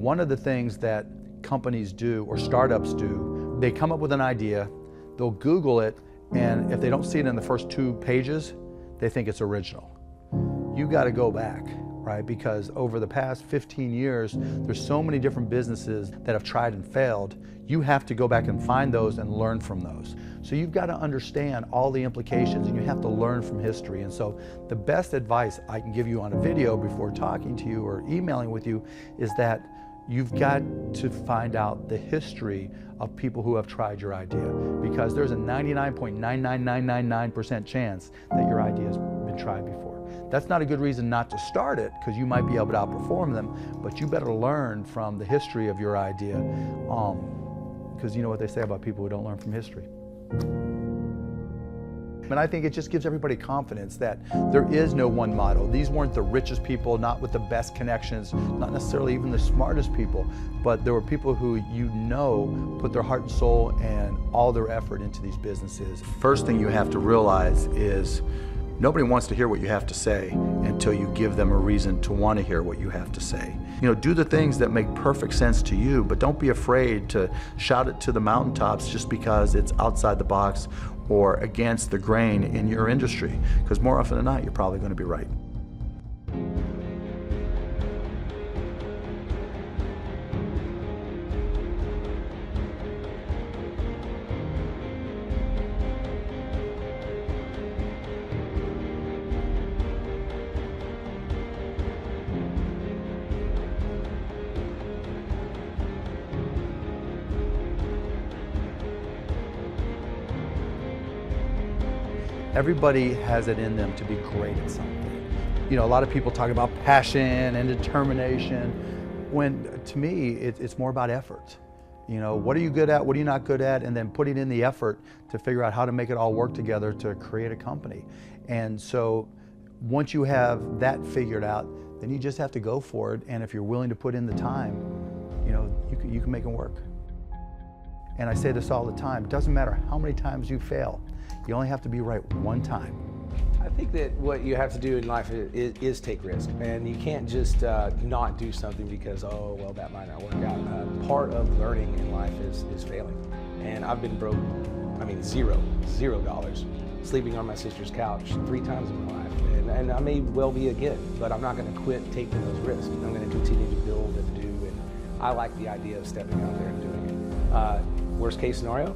One of the things that companies do or startups do, they come up with an idea, they'll Google it, and if they don't see it in the first 2 pages, they think it's original. You got to go back, right? Because over the past 15 years, there's so many different businesses that have tried and failed. You have to go back and find those and learn from those. So you've got to understand all the implications, and you have to learn from history. And so the best advice I can give you on a video before talking to you or emailing with you is that you've got to find out the history of people who have tried your idea, because there's a 99.99999% chance that your idea has been tried before. That's not a good reason not to start it, because you might be able to outperform them, but you better learn from the history of your idea, because you know what they say about people who don't learn from history. And I think it just gives everybody confidence that there is no one model. These weren't the richest people, not with the best connections, not necessarily even the smartest people, but there were people who you know put their heart and soul and all their effort into these businesses. First thing you have to realize is nobody wants to hear what you have to say until you give them a reason to want to hear what you have to say. You know, do the things that make perfect sense to you, but don't be afraid to shout it to the mountaintops just because it's outside the box or against the grain in your industry, because more often than not, you're probably going to be right. Everybody has it in them to be great at something. You know, a lot of people talk about passion and determination, when to me, it's more about effort. You know, what are you good at, what are you not good at, and then putting in the effort to figure out how to make it all work together to create a company. And so once you have that figured out, then you just have to go for it, and if you're willing to put in the time, you know, you can make it work. And I say this all the time, it doesn't matter how many times you fail, you only have to be right one time. I think that what you have to do in life is take risk, and you can't just not do something because, oh, well, that might not work out. Part of learning in life is failing, and I've been broke, I mean $0, sleeping on my sister's couch 3 times in my life, and I may well be again, but I'm not going to quit taking those risks. I'm going to continue to build and do, and I like the idea of stepping out there and doing it. Worst case scenario,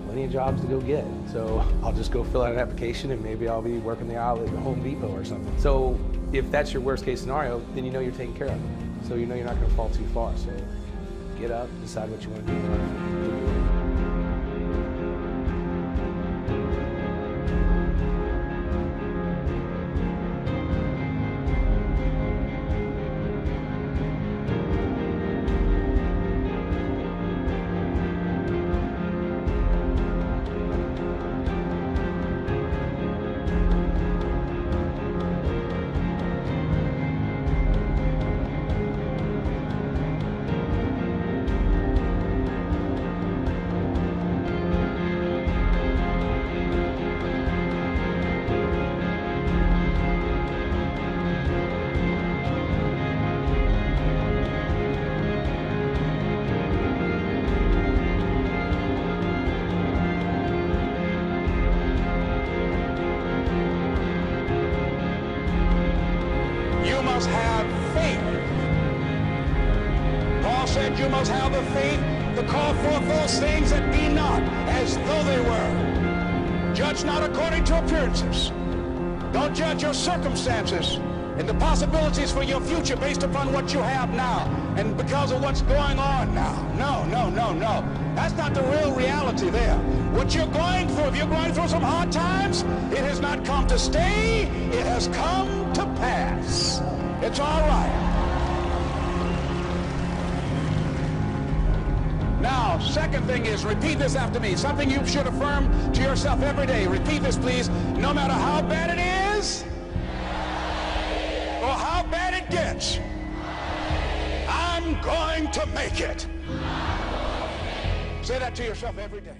plenty of jobs to go get. So I'll just go fill out an application and maybe I'll be working the aisle at Home Depot or something. So if that's your worst case scenario, then you know you're taken care of. So you know you're not going to fall too far. So get up, decide what you want to do in life. Have faith. Paul said you must have the faith to call forth those things that be not as though they were. Judge not according to appearances. Don't judge your circumstances and the possibilities for your future based upon what you have now and because of what's going on now. No. That's not the real reality there. What you're going through, if you're going through some hard times, it has not come to stay, it has come to pass. It's all right. Now, second thing is, repeat this after me. Something you should affirm to yourself every day. Repeat this, please. No matter how bad it is, or how bad it gets, I'm going to make it. Say that to yourself every day.